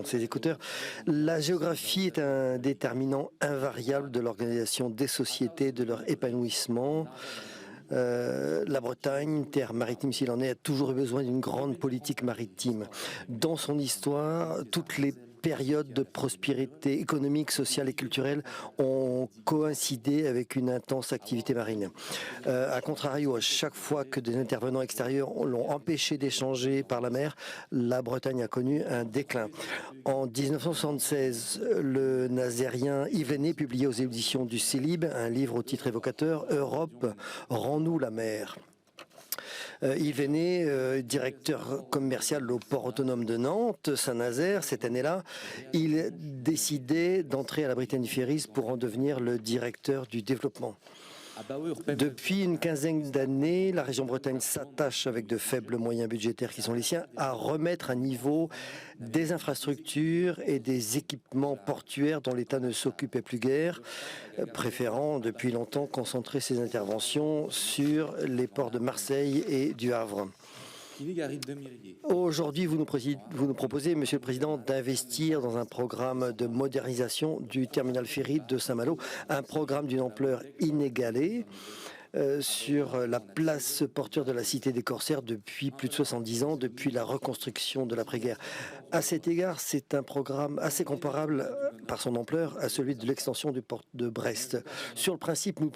ses écouteurs. La géographie est un déterminant invariable de l'organisation des sociétés, de leur épanouissement. La Bretagne, terre maritime s'il en est, a toujours eu besoin d'une grande politique maritime. Dans son histoire, toutes les périodes de prospérité économique, sociale et culturelle ont coïncidé avec une intense activité marine. A contrario, à chaque fois que des intervenants extérieurs l'ont empêché d'échanger par la mer, la Bretagne a connu un déclin. En 1976, le nazérien Yves Lainée publiait aux éditions du Célib un livre au titre évocateur « Europe, rends-nous la mer ». Yves Lainée, directeur commercial au port autonome de Nantes, Saint-Nazaire, cette année-là, il décidait d'entrer à la Brittany Ferries pour en devenir le directeur du développement. Depuis une quinzaine d'années, la région Bretagne s'attache, avec de faibles moyens budgétaires qui sont les siens, à remettre à niveau des infrastructures et des équipements portuaires dont l'État ne s'occupait plus guère, préférant depuis longtemps concentrer ses interventions sur les ports de Marseille et du Havre. Aujourd'hui, vous nous proposez, Monsieur le Président, d'investir dans un programme de modernisation du terminal ferry de Saint-Malo, un programme d'une ampleur inégalée sur la place portuaire de la Cité des Corsaires depuis plus de 70 ans, depuis la reconstruction de l'après-guerre. À cet égard, c'est un programme assez comparable par son ampleur à celui de l'extension du port de Brest. Sur le principe, nous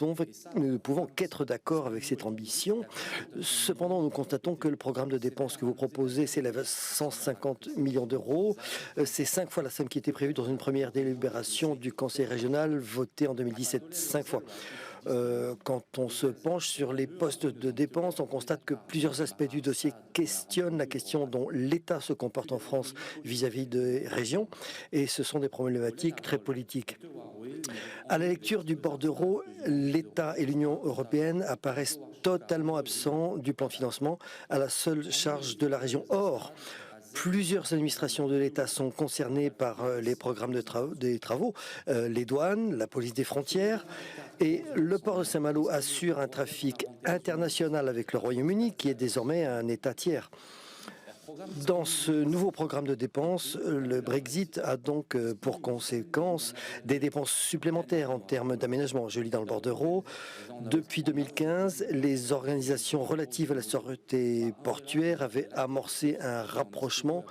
ne pouvons qu'être d'accord avec cette ambition. Cependant, nous constatons que le programme de dépenses que vous proposez s'élève à 150 millions d'euros. C'est 5 fois la somme qui était prévue dans une première délibération du Conseil régional votée en 2017. 5 fois. Quand on se penche sur les postes de dépenses, on constate que plusieurs aspects du dossier questionnent la question dont l'État se comporte en France vis-à-vis des régions, et ce sont des problématiques très politiques. À la lecture du bordereau, l'État et l'Union européenne apparaissent totalement absents du plan de financement, à la seule charge de la région. Or, plusieurs administrations de l'État sont concernées par les programmes des travaux, les douanes, la police des frontières, et le port de Saint-Malo assure un trafic international avec le Royaume-Uni, qui est désormais un État tiers. Dans ce nouveau programme de dépenses, le Brexit a donc pour conséquence des dépenses supplémentaires en termes d'aménagement. Je lis dans le bordereau, depuis 2015, les organisations relatives à la sûreté portuaire avaient amorcé un rapprochement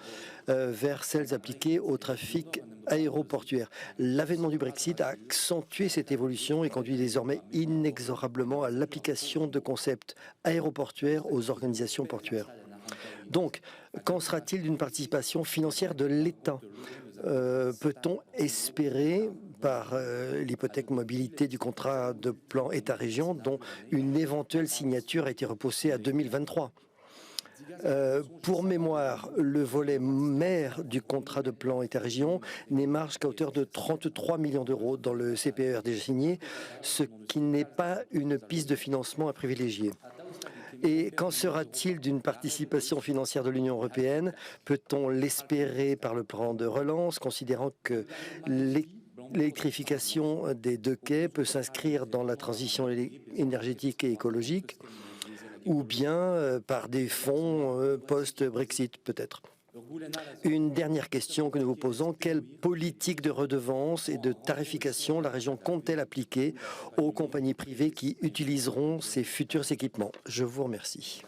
vers celles appliquées au trafic aéroportuaire. L'avènement du Brexit a accentué cette évolution et conduit désormais inexorablement à l'application de concepts aéroportuaires aux organisations portuaires. Donc, qu'en sera-t-il d'une participation financière de l'État? Peut-on espérer, par l'hypothèque mobilité du contrat de plan État-région, dont une éventuelle signature a été repoussée à 2023? Pour mémoire, le volet mer du contrat de plan État-région n'émarge qu'à hauteur de 33 millions d'euros dans le CPER déjà signé, ce qui n'est pas une piste de financement à privilégier. Et qu'en sera-t-il d'une participation financière de l'Union européenne? Peut-on l'espérer par le plan de relance, considérant que l'électrification des deux quais peut s'inscrire dans la transition énergétique et écologique, ou bien par des fonds post-Brexit peut-être? Une dernière question que nous vous posons, quelle politique de redevance et de tarification la région compte-t-elle appliquer aux compagnies privées qui utiliseront ces futurs équipements? Je vous remercie.